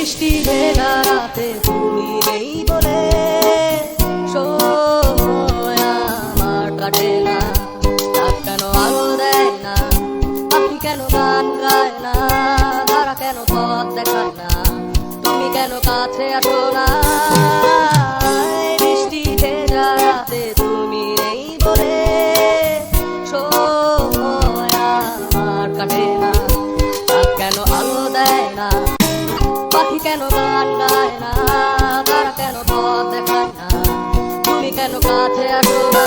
বৃষ্টি ভেজা রাতে তুমি নেই বলে সময় আমার কাটে না। রাত কেন আলো দেয় না, পাখি কেন গান গায় না, তারা কেন পথ দেখায় না, তুমি কেন কাছে আসো না। বৃষ্টি ভেজা রাতে তুমি নেই বলে সময় আমার কাটে না। রাত কেন আলো দেয় না, পাখি কেন গান গায় না, তারা কেন পথ দেখায় না, তুমি কেন কাছে আসো না।